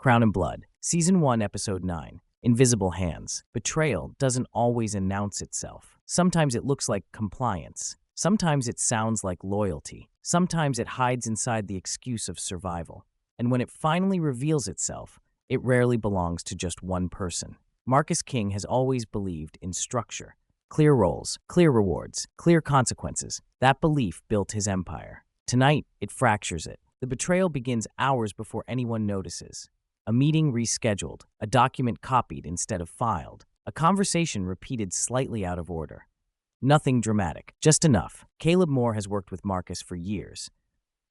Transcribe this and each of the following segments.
Crown and Blood, Season 1, Episode 9, Invisible Hands. Betrayal doesn't always announce itself. Sometimes it looks like compliance. Sometimes it sounds like loyalty. Sometimes it hides inside the excuse of survival. And when it finally reveals itself, it rarely belongs to just one person. Marcus King has always believed in structure. Clear roles, clear rewards, clear consequences. That belief built his empire. Tonight, it fractures it. The betrayal begins hours before anyone notices. A meeting rescheduled, a document copied instead of filed, a conversation repeated slightly out of order. Nothing dramatic, just enough. Caleb Moore has worked with Marcus for years.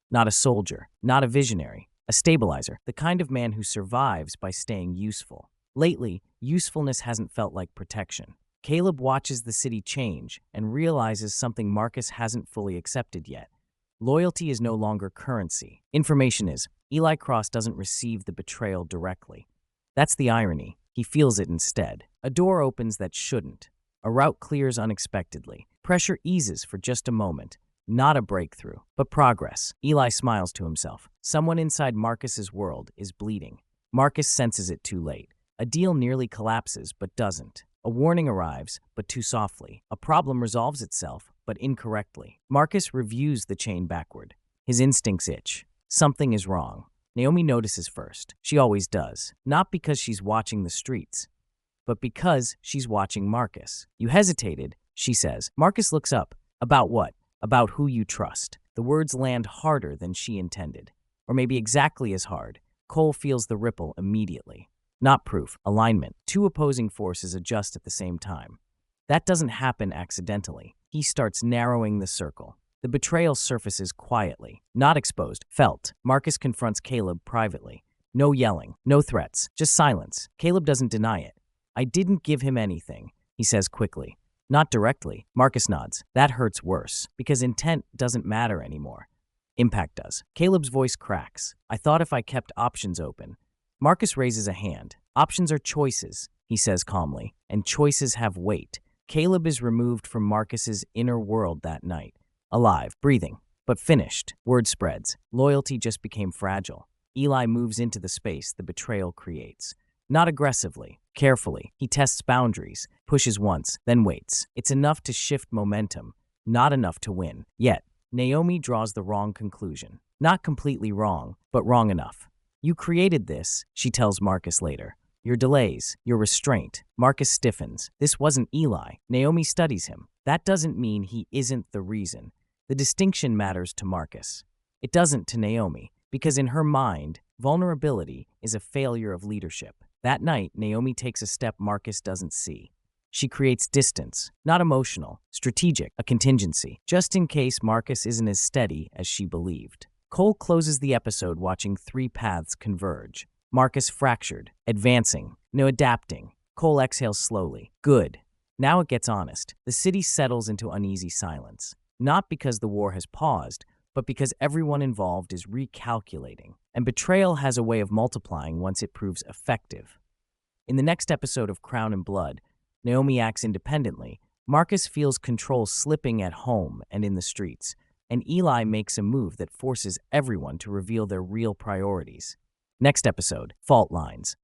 Not a soldier, not a visionary, a stabilizer, the kind of man who survives by staying useful. Lately, usefulness hasn't felt like protection. Caleb watches the city change and realizes something Marcus hasn't fully accepted yet. Loyalty is no longer currency. Information is. Eli Cross doesn't receive the betrayal directly. That's the irony. He feels it instead. A door opens that shouldn't. A route clears unexpectedly. Pressure eases for just a moment. Not a breakthrough, but progress. Eli smiles to himself. Someone inside Marcus's world is bleeding. Marcus senses it too late. A deal nearly collapses, but doesn't. A warning arrives, but too softly. A problem resolves itself, but incorrectly. Marcus reviews the chain backward. His instincts itch. Something is wrong. Naomi notices first. She always does. Not because she's watching the streets, but because she's watching Marcus. You hesitated, she says. Marcus looks up. About what? About who you trust. The words land harder than she intended. Or maybe exactly as hard. Cole feels the ripple immediately. Not proof, alignment. Two opposing forces adjust at the same time. That doesn't happen accidentally. He starts narrowing the circle. The betrayal surfaces quietly, not exposed, felt. Marcus confronts Caleb privately. No yelling, no threats, just silence. Caleb doesn't deny it. I didn't give him anything, he says quickly. Not directly. Marcus nods. That hurts worse, because intent doesn't matter anymore. Impact does. Caleb's voice cracks. I thought if I kept options open. Marcus raises a hand. Options are choices, he says calmly, and choices have weight. Caleb is removed from Marcus's inner world that night. Alive, breathing, but finished. Word spreads. Loyalty just became fragile. Eli moves into the space the betrayal creates. Not aggressively, carefully. He tests boundaries, pushes once, then waits. It's enough to shift momentum, not enough to win. Yet, Naomi draws the wrong conclusion. Not completely wrong, but wrong enough. You created this, she tells Marcus later. Your delays, your restraint. Marcus stiffens. This wasn't Eli. Naomi studies him. That doesn't mean he isn't the reason. The distinction matters to Marcus. It doesn't to Naomi, because in her mind, vulnerability is a failure of leadership. That night, Naomi takes a step Marcus doesn't see. She creates distance, not emotional, strategic, a contingency, just in case Marcus isn't as steady as she believed. Cole closes the episode watching three paths converge. Marcus fractured, advancing, no adapting. Cole exhales slowly. Good. Now it gets honest. The city settles into uneasy silence. Not because the war has paused, but because everyone involved is recalculating. And betrayal has a way of multiplying once it proves effective. In the next episode of Crown and Blood, Naomi acts independently. Marcus feels control slipping at home and in the streets. And Eli makes a move that forces everyone to reveal their real priorities. Next episode, Fault Lines.